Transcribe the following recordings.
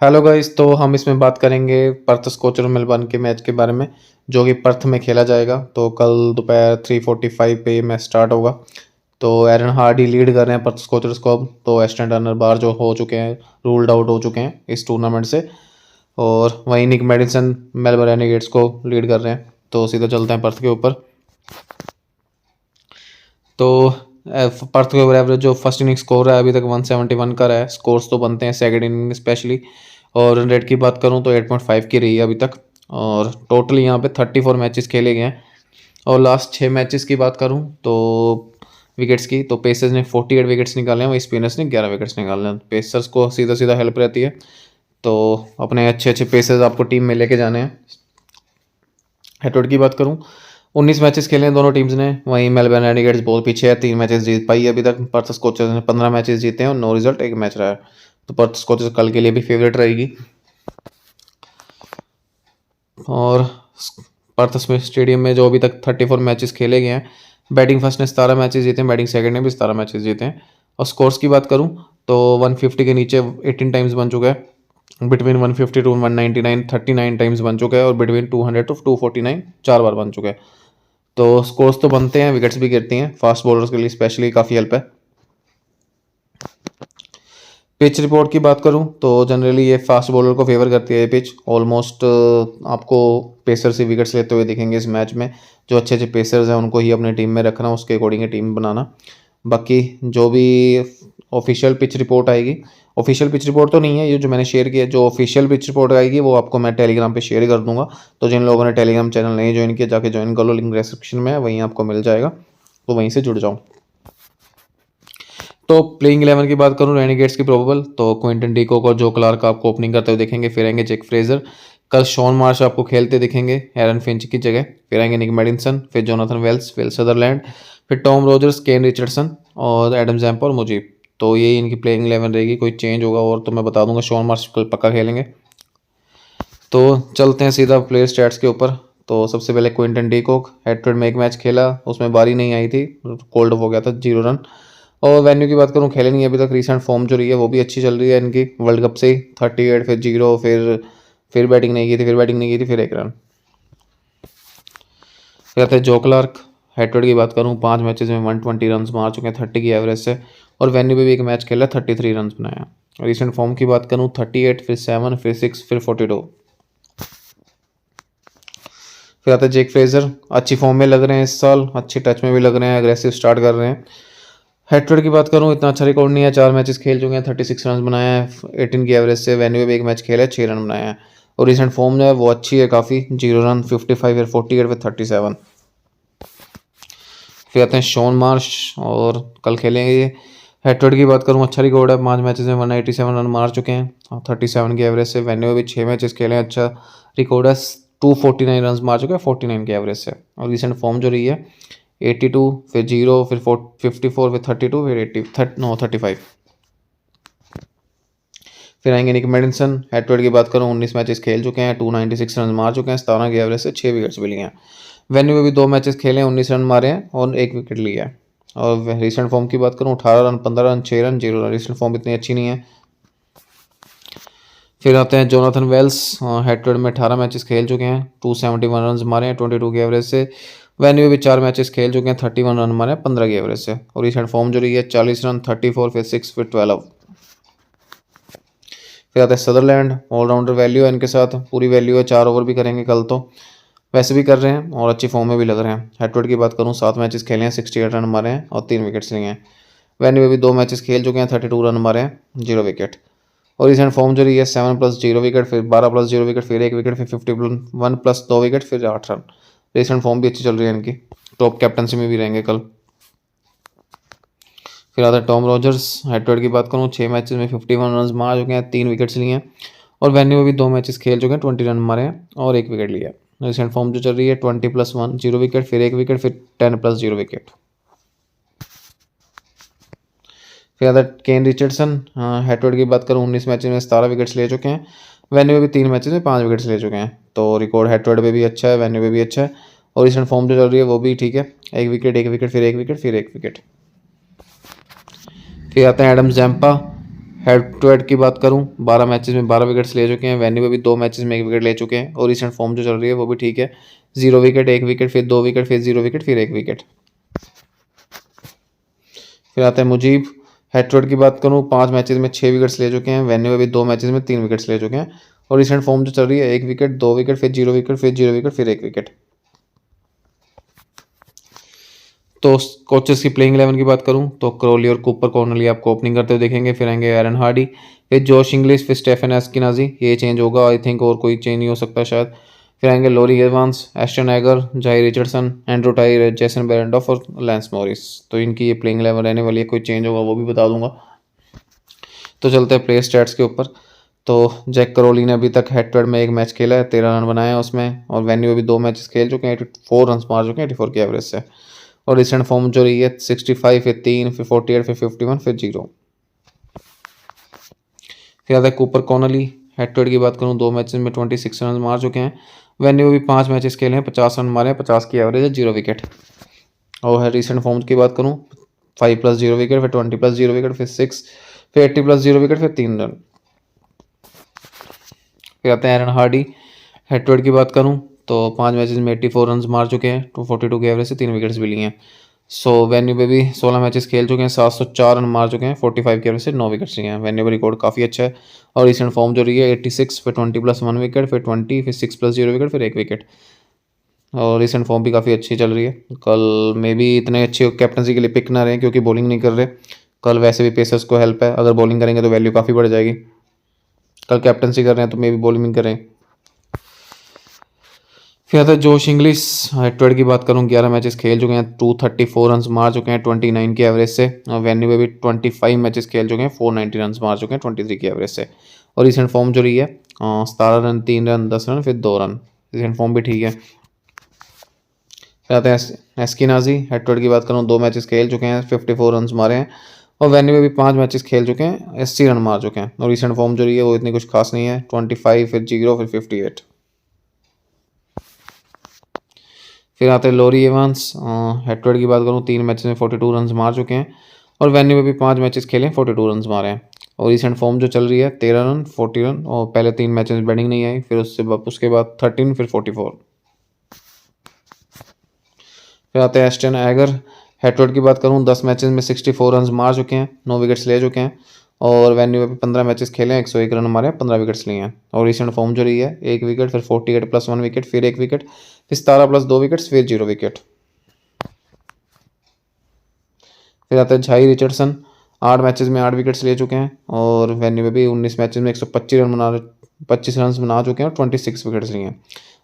Hello guys, तो हम इसमें बात करेंगे पर्थ स्कॉचर और मेलबर्न के मैच के बारे में, जो कि पर्थ में खेला जाएगा। तो कल दोपहर 3:45 पे मैच स्टार्ट होगा। तो एरन हार्डी लीड कर रहे हैं पर्थ स्कॉचर्स को अब। तो एस्टन टर्नर बाहर जो हो चुके हैं, रूल्ड आउट हो चुके हैं इस टूर्नामेंट से। और वहीं निक मेडिसन मेलबर्न रेनेगेड्स को लीड कर रहे हैं। तो सीधा चलते हैं पर्थ के ऊपर। तो पर्थ के ओवर एवरेज जो फर्स्ट इनिंग स्कोर है अभी तक 171 का रहा है। स्कोर्स तो बनते हैं सेकंड इनिंग स्पेशली। और रन रेट की बात करूं तो 8.5 की रही है अभी तक। और टोटल यहाँ पे 34 मैचेस खेले गए हैं। और लास्ट 6 मैचेस की बात करूं तो विकेट्स की, तो पेसर्स ने 48 विकेट्स निकाले हैं, वहीं स्पिनर्स ने 11 विकेट्स निकाले हैं। पेसर्स को सीधा सीधा हेल्प रहती है। तो अपने अच्छे अच्छे पेसर्स आपको टीम में लेके जाने हैं। हेटवर्ड की बात करूं, 19 मैचेस खेले हैं दोनों टीम्स ने। वहीं मेलबर्न रेनेगेड्स बहुत पीछे है, 3 मैचेस जीत पाई है अभी तक। पर्थ स्कॉचर्स ने 15 मैचेस जीते हैं और नो रिजल्ट, 1 मैच रहा है। तो पर्थ स्कॉचर्स कल के लिए भी फेवरेट रहेगी। और पर्थ स्टेडियम में जो अभी तक 34 मैचेस खेले गए हैं, बैटिंग फर्स्ट ने 17 मैचेस जीते हैं, बैटिंग सेकंड ने भी 17 मैचेस जीते हैं। और स्कोर्स की बात करूं तो 150 के नीचे 18 टाइम्स बन चुका है। बिटवीन 150 टू 199 39 टाइम्स बन चुका है। और बिटवीन 200 टू 249 4 बार बन चुका है। तो स्कोर्स तो बनते हैं, विकेट्स भी गिरती हैं। फास्ट बॉलर्स के लिए स्पेशली काफ़ी हेल्प है। पिच रिपोर्ट की बात करूं तो जनरली ये फास्ट बॉलर को फेवर करती है। ये पिच ऑलमोस्ट आपको पेसर से विकेट्स लेते हुए दिखेंगे इस मैच में। जो अच्छे अच्छे पेसर्स हैं उनको ही अपने टीम में रखना, उसके अकॉर्डिंग टीम बनाना। बाकी जो भी ऑफिशियल पिच रिपोर्ट आएगी, ऑफिशियल पिच रिपोर्ट तो नहीं है ये जो मैंने शेयर किया, जो ऑफिशियल पिच रिपोर्ट आएगी वो आपको मैं टेलीग्राम पे शेयर कर दूंगा। तो जिन लोगों ने टेलीग्राम चैनल नहीं ज्वाइन किया, जाके ज्वाइन कर लो, लिंक डिस्क्रिप्शन में है, वहीं आपको मिल जाएगा। तो वहीं से जुड़ जाओ। तो प्लेइंग 11 की बात करूं रेनेगेड्स की प्रोबेबल, तो क्विंटन डीकॉक और जो क्लार्क आपको ओपनिंग करते हुए दिखेंगे। फिर आएंगे जैक फ्रेजर। कल शॉन मार्श आपको खेलते दिखेंगे एरन फिंच की जगह। फिर आएंगे निक मेडिसन, फिर जोनाथन वेल्स, फिल सदरलैंड, फिर टॉम रोजर्स, केन रिचर्डसन और एडम जैम्पा और मुजीब। तो ये इनकी प्लेइंग 11 रहेगी। कोई चेंज होगा और तो मैं बता दूंगा। शॉन मार्श कल पक्का खेलेंगे। तो चलते हैं सीधा प्लेयर स्टैट्स के ऊपर। तो सबसे पहले Quinton de Kock head to head में एक मैच खेला, उसमें बारी नहीं आई थी, कोल्ड हो गया था, 0 रन। और वेन्यू की बात करूँ, खेले नहीं अभी तक। रिसेंट फॉर्म जो रही है वो भी अच्छी चल रही है इनकी वर्ल्ड कप से ही। 38 फिर 0, फिर बैटिंग नहीं की थी, फिर बैटिंग नहीं की थी, फिर 1 रन। फिर आते हैं जो क्लार्क। हेड टू हेड की बात करूँ, 5 मैचेस में 120 रन मार चुके हैं 30 की एवरेज से। और वेन्यू पे भी एक मैच खेला, 33 रन बनाया। रिसेंट फॉर्म की बात करूँ, 38 फिर 7 फिर 6 फिर 42। फिर आता है जेक फ्रेजर। अच्छी फॉर्म में लग रहे हैं इस साल, अच्छी टच में भी लग रहे हैं, अग्रेसिव स्टार्ट कर रहे हैं। हेड टू हेड की बात करूँ, इतना अच्छा रिकॉर्ड नहीं है। 4 मैचेस खेल चुके हैं, 36 रन बनाए हैं 18 की एवरेज से। वेन्यू में भी एक मैच खेला है, 6 रन बनाए हैं। और रिसेंट फॉर्म जो है वो अच्छी है काफ़ी, 0 रन 55 फिर 48 फिर 37। फिर आते हैं शॉन मार्श, और कल खेलेंगे ये। हेड टू हेड की बात करूँ, अच्छा रिकॉर्ड है, 5 मैचेस में 187 रन मार चुके हैं 37 की एवरेज से। वेन्यू में भी 6 मैचेस खेले हैं, अच्छा रिकॉर्ड है। 249 रन मार चुके हैं 49 की एवरेज से। और रिसेंट फॉर्म जो रही है, 82 फिर 0 फिर 54 फिर 32 फिर 35। फिर आएंगे निक मेडिसन। हेड टू हेड की बात करूँ, 19 मैचेस खेल चुके हैं, 296 रन मार चुके हैं 17 की एवरेज से, 6 विकेट्स भी लिए हैं। वेन्यू में भी 2 मैचेस खेले हैं, 19 रन मारे हैं और 1 विकेट लिया है। और रिसेंट फॉर्म की बात करूँ, 18 run 15 run 6 run 0 run. Recent form इतनी अच्छी नहीं है। फिर आते हैं Jonathan Wells. Head to head में 18 मैचेस खेल चुके हैं, 271 रन मारे हैं 22 की एवरेज से। वेन्यू में भी 4 मैचेस खेल चुके हैं, 31 रन मारे हैं 15 की एवरेज से। और रिसेंट फॉर्म जो रही है, 40 रन 34 फिर 6 फिर 12। फिर आता है सदरलैंड। ऑलराउंडर वैल्यू है इनके साथ, पूरी वैल्यू है, 4 ओवर भी करेंगे कल, तो वैसे भी कर रहे हैं और अच्छी फॉर्म में भी लग रहे हैं। हेड टू हेड की बात करूँ, 7 मैचेस खेले हैं, 68 रन मारे हैं और 3 विकेट्स लिए हैं। वेन्यू में भी 2 मैचेस खेल चुके हैं, 32 रन मारे हैं, 0 विकेट। और रिसेंट फॉर्म जो रही है, 7 प्लस 0 विकेट फिर 12 प्लस 0 विकेट फिर 1 विकेट फिर 51 प्लस 2 विकेट फिर 8 रन। रिसेंट फॉर्म भी अच्छी चल रही है इनकी, टॉप कैप्टनसी में भी रहेंगे कल। फिर आता है Tom Rogers. Head to head की बात करूँ, 6 मैचेस में 51 रन मार चुके हैं, 3 विकेट्स लिए हैं। और वेन्यू में भी 2 मैचेस खेल चुके हैं, 20 रन मारे हैं और 1 विकेट लिया। रिसेंट फॉर्म जो चल रही है, 20 प्लस 1 0 विकेट फिर 1 विकेट फिर 10 प्लस 0 विकेट। फिर आता है Kane Richardson. Head to head की बात करूँ, 19 मैचेस में 17 विकेट्स ले चुके हैं। वेन्यू में भी 3 मैचेस में 5 विकेट्स ले चुके हैं। तो रिकॉर्ड हेड टू हेड पे भी अच्छा है, वेन्यू पे भी अच्छा है। और रिसेंट फॉर्म जो चल रही है वो भी ठीक है, 1 विकेट 1 विकेट फिर 1 विकेट फिर 1 विकेट। फिर आते हैं Adam Zampa. Head to head की बात करूं, 12 मैचेस में 12 विकेट्स ले चुके हैं। वेन्यू पे भी 2 मैचेस में 1 विकेट ले चुके हैं और रिसेंट फॉर्म जो चल रही है वो भी ठीक है। 0 विकेट, 1 विकेट, फिर 2 विकेट, फिर 0 विकेट, फिर 1 विकेट। फिर आता है मुजीब। हेड टू हेड की बात करूं, 5 मैचेस में 6 विकेट्स ले चुके हैं। वेन्यू पे भी 2 मैचेस में 3 विकेट्स ले चुके हैं और रिसेंट फॉर्म जो चल रही है 1 विकेट, 2 विकेट, फिर 0 विकेट, फिर 0 विकेट, फिर 1 विकेट। तो कोचेस की प्लेइंग 11 की बात करूं तो क्रोली और कूपर कॉर्नली आपको ओपनिंग करते हुए देखेंगे। फिर आएंगे एरन हार्डी, फिर जोश इंग्लिश, फिर स्टेफन एस्किनाजी। ये चेंज होगा आई थिंक, और कोई चेंज नहीं हो सकता शायद। फिर आएंगे लोरी एवांस, एस्टन एगर, जाई रिचर्डसन, एंड्रू टाई, जेसन बेरेंडॉफ और लैंस मॉरिस। तो इनकी ये प्लेइंग 11 रहने वाली है। कोई चेंज होगा वो भी बता दूंगा। तो चलते हैं प्लेयर स्टैट्स के ऊपर। तो जैक करोली ने अभी तक हेड टू हेड में 1 मैच खेला है, 13 रन बनाए हैं उसमें, और वेन्यू में भी 2 मैचेस खेल चुके हैं, 84 रन मार चुके हैं 84 की एवरेज से। और रिसेंट फॉर्म जो रही है 65, फिर 3, फिर 48, फिर 51, फिर 0। फिर आता है कूपर कॉर्नली। हेड टू हेड की बात करूँ, 2 मैचेस में 26 रन मार चुके हैं। वेन्यू में भी 5 मैचेस खेले हैं, 50 रन मारे हैं, 50 की एवरेज है, 0 विकेट। और है रिसेंट फॉर्म की बात करूँ, 5+0 विकेट, फिर 20+0 विकेट, फिर 6, फिर 80+0 विकेट, फिर 3 रन। फिर आते हैं Aaron Hardie. Head to head की बात करूँ तो 5 मैचेस में 84 रन मार चुके हैं, 242 की एवरेज से, 3 विकेट्स भी लिए हैं। सो वेन्यू पे भी 16 मैचेस खेल चुके हैं, 704 रन मार चुके हैं, 45 की एवरेज से, 9 विकेट्स लिए हैं। वेन्यू पे रिकॉर्ड काफ़ी अच्छा है। और रिसेंट फॉर्म जो रही है 86, फिर 20+1 विकेट, फिर 20, फिर 6+0 विकेट, फिर 1 विकेट। और रिसेंट फॉर्म भी काफ़ी अच्छी चल रही है। कल मे भी इतने अच्छे कैप्टनसी के लिए पिक ना रहे क्योंकि बॉलिंग नहीं कर रहे। कल वैसे भी पेसर्स को हेल्प है, अगर बॉलिंग करेंगे तो वैल्यू काफ़ी बढ़ जाएगी। कल कैप्टनसी कर रहे हैं तो मे भी बॉलिंग करें। फिर आता है जोश इंग्लिश। हेड टू हेड की बात करूँ, 11 मैचेस खेल चुके हैं, 234 रन मार चुके हैं 29 की एवरेज से। और वेन्यू पे भी 25 मैचेस खेल चुके हैं, 490 रन मार चुके हैं 23 की एवरेज से। और रिसेंट फॉर्म जो रही है 17 रन, 3 रन, 10 रन, फिर 2 रन। रिसेंट फॉर्म भी ठीक है। फिर आते हैं एस्किनाजी। हेड टू हेड की बात करूँ, 2 मैचेस खेल चुके हैं, 54 रन मारे हैं। और वेन्यू में भी 5 मैचेस खेल चुके हैं, 80 रन मार चुके हैं। और रिसेंट फॉर्म जो रही है वो इतनी कुछ खास नहीं है, 25, फिर 0, फिर 58। फिर आते हैं लोरी एवांस। हेड टू हेड की बात करूँ, 3 मैचेस में 42 रन मार चुके हैं। और वेन्यू में भी 5 मैचेस खेले हैं, 42 रन मारे हैं। और रिसेंट फॉर्म जो चल रही है 13 रन, 40 रन, और पहले 3 मैचेस में बैटिंग नहीं आई, फिर उसके बाद 13, फिर 44। फिर आते हैं Ashton Agar. Head to head की बात करूँ, 10 मैचेस में 64 रन मार चुके हैं, 9 विकेट्स ले चुके हैं। और वेन्यू पे 15 मैचेस खेले हैं, 101 रन मारे हैं, 15 विकेट्स लिए हैं। और रिसेंट फॉर्म जो रही है 1 विकेट, फिर 48+1 विकेट, फिर 1 विकेट, फिर 17+2 विकेट्स, फिर 0 विकेट। फिर आता है झाई रिचर्डसन। 8 मैचेस में 8 विकेट्स ले चुके हैं। और वेन्यू पे भी 19 मैचेस में 125 रन बना चुके हैं और 26 विकेट्स लिए हैं।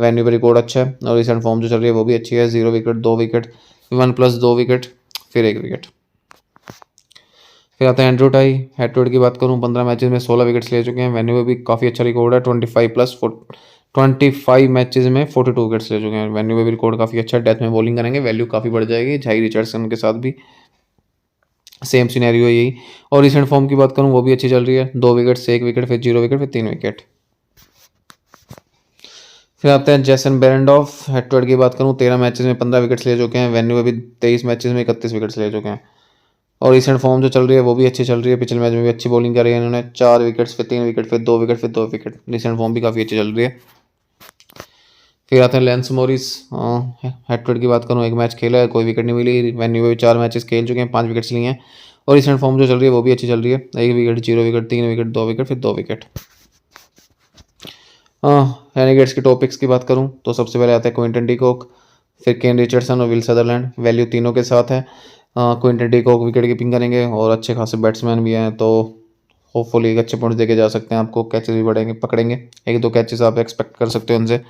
वेन्यू पे रिकॉर्ड अच्छा है। और रिसेंट फॉर्म जो चल रही है वो भी अच्छी है, 0 विकेट, 2 विकेट, 1+2 विकेट, फिर 1 विकेट। फिर आता है Andrew Tye. Head to head की बात करूँ, 15 मैचेस में 16 विकेट्स ले चुके हैं। वेन्यू पे भी काफ़ी अच्छा रिकॉर्ड है, 25 मैचेस में 42 विकेट्स ले चुके हैं। वेन्यू पे भी रिकॉर्ड काफ़ी अच्छा है। डेथ में बॉलिंग करेंगे, वैल्यू काफ़ी बढ़ जाएगी। झाई रिचर्डसन के साथ भी सेम सिनेरियो यही। और रिसेंट फॉर्म की बात करूँ वो भी अच्छी चल रही है, 2 विकेट से 1 विकेट, फिर 0 विकेट, फिर 3 विकेट। फिर आते हैं जेसन बेरेंडॉफ। हेड टू हेड की बात करूँ, 13 मैचेस में 15 विकेट्स ले चुके हैं। वेन्यू में भी 23 मैचेस में 31 विकेट्स ले चुके हैं। और रिसेंट फॉर्म जो चल रही है वो भी अच्छी चल रही है। पिछले मैच में भी अच्छी बॉलिंग करी है इन्होंने, 4 विकेट्स, फिर 3 विकेट, फिर 2 विकेट, फिर 2 विकेट। रिसेंट फॉर्म भी काफ़ी अच्छी चल रही है। फिर आते हैं Lance Morris. Head to head की बात करूँ, 1 मैच खेला है, कोई विकेट नहीं मिली। वेन्यू में भी 4 मैचेस खेल चुके हैं, 5 विकेट्स लिए हैं। और रिसेंट फॉर्म जो चल रही है वो भी अच्छी चल रही है, 1 विकेट, 0 विकेट, 3 विकेट, 2 विकेट, फिर 2 विकेट। रेनेगेट्स के टॉपिक्स की बात करूं तो सबसे पहले आता है क्विंटन डिकॉक, फिर केन रिचर्डसन और विल सदरलैंड। वैल्यू तीनों के साथ है। क्विंटन डिकॉक विकेट कीपिंग करेंगे और अच्छे खासे बैट्समैन भी हैं, तो होपफुली एक अच्छे पॉइंट्स देके जा सकते हैं आपको। कैचेस भी बढ़ेंगे, पकड़ेंगे, 1-2 कैचेस आप एक्सपेक्ट कर सकते हो उनसे।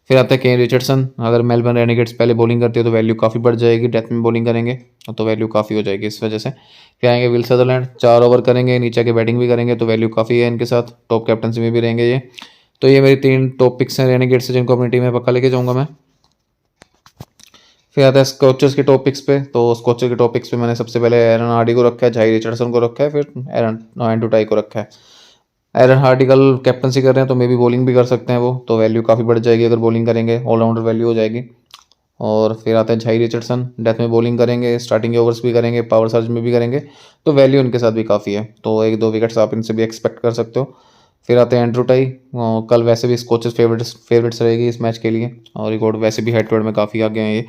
फिर आता है केन रिचर्डसन। अगर मेलबर्न रेनेगेट्स पहले बॉलिंग करती है तो वैल्यू काफ़ी बढ़ जाएगी, डेथ में बॉलिंग करेंगे तो वैल्यू काफ़ी हो जाएगी इस वजह से। फिर आएंगे विल सदरलैंड, 4 ओवर करेंगे, नीचे के बैटिंग भी करेंगे तो वैल्यू काफ़ी है इनके साथ, टॉप कैप्टनसी में भी रहेंगे ये। तो ये मेरी 3 टॉपिक्स हैं रेनेगेट से जिनको अपनी टीम में पक्का लेके जाऊंगा मैं। फिर आता है स्कोचर्स के टॉपिक्स पे। तो स्कोचर के टॉपिक्स पे मैंने सबसे पहले एरन हार्डी को रखा है, झाई रिचर्डसन को रखा है, फिर एंड्रू टाई को रखा है। एरन हार्डी कल कैप्टनसी कर रहे हैं तो मे भी बॉलिंग भी कर सकते हैं वो, तो वैल्यू काफ़ी बढ़ जाएगी अगर बॉलिंग करेंगे, ऑलराउंडर वैल्यू हो जाएगी। और फिर आता है झाई रिचर्डसन, डेथ में बॉलिंग करेंगे, स्टार्टिंग ओवर्स भी करेंगे, पावर सर्ज में भी करेंगे, तो वैल्यू उनके साथ भी काफ़ी है, तो 1-2 विकेट्स आप इनसे भी एक्सपेक्ट कर सकते हो। फिर आते हैं एंड्रू टाई, कल वैसे भी कोचेस फेवरेट्स रहेगी इस मैच के लिए, और रिकॉर्ड वैसे भी हेड टू हेड में काफ़ी आगे हैं ये।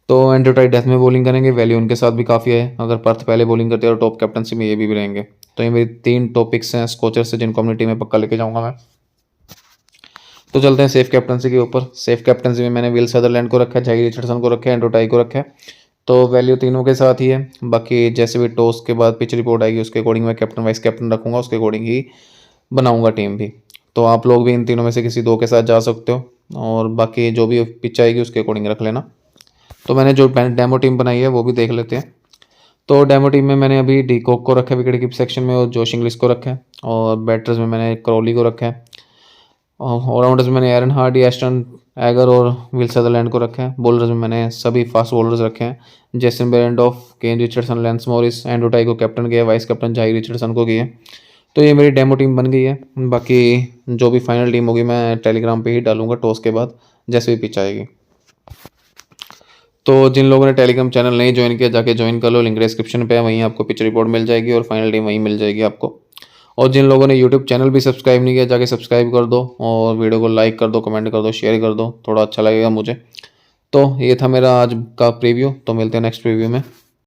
तो एंड्रू टाई डेथ में बॉलिंग करेंगे, वैल्यू उनके साथ भी काफ़ी है। अगर पर्थ पहले बॉलिंग करते हैं और टॉप कैप्टनसी में ये भी रहेंगे। तो ये मेरी 3 टॉपिक्स हैं स्कोचर से जिनको अपनी टीम में पक्का लेके जाऊंगा मैं। तो चलते हैं सेफ कैप्टनसी के ऊपर। सेफ कैप्टनसी में मैंने विल सदरलैंड को रखा है, झाई रिचर्डसन को रखा है, एंड्रू टाई को रखा है। तो वैल्यू तीनों के साथ ही है। बाकी जैसे भी टॉस के बाद पिच रिपोर्ट आएगी उसके अकॉर्डिंग मैं कैप्टन वाइस कैप्टन रखूंगा, उसके अकॉर्डिंग ही बनाऊंगा टीम भी। तो आप लोग भी इन तीनों में से किसी 2 के साथ जा सकते हो, और बाकी जो भी पिच आएगी उसके अकॉर्डिंग रख लेना। तो मैंने जो डेमो टीम बनाई है वो भी देख लेते हैं। तो डेमो टीम में मैंने अभी डी कॉक को रखा है विकेट कीप सेक्शन में, और जोश इंग्लिश को रखा है, और बैटर्स में मैंने क्रॉली को रखा है, और ऑलराउंडर्स में मैंने एरन हार्डी, एस्टन एगर और विल सदरलैंड को रखा है। बॉलर्स में मैंने सभी फास्ट बॉलर्स रखे हैं, Jason Behrendorff, Kane Richardson, Lance Morris, Andrew Tye को कैप्टन किया, वाइस कैप्टन झाई रिचर्डसन को किया। तो ये मेरी डेमो टीम बन गई है। बाकी जो भी फाइनल टीम होगी मैं टेलीग्राम पे ही डालूंगा टॉस के बाद, जैसे भी पिच आएगी। तो जिन लोगों ने टेलीग्राम चैनल नहीं ज्वाइन किया जाके ज्वाइन कर लो, लिंक डिस्क्रिप्शन पे है, वहीं आपको पिच रिपोर्ट मिल जाएगी और फाइनल टीम वहीं मिल जाएगी आपको। और जिन लोगों ने यूट्यूब चैनल भी सब्सक्राइब नहीं किया जाके सब्सक्राइब कर दो, और वीडियो को लाइक कर दो, कमेंट कर दो, शेयर कर दो, थोड़ा अच्छा लगेगा मुझे। तो ये था मेरा आज का प्रीव्यू, तो मिलते हैं नेक्स्ट प्रीव्यू में।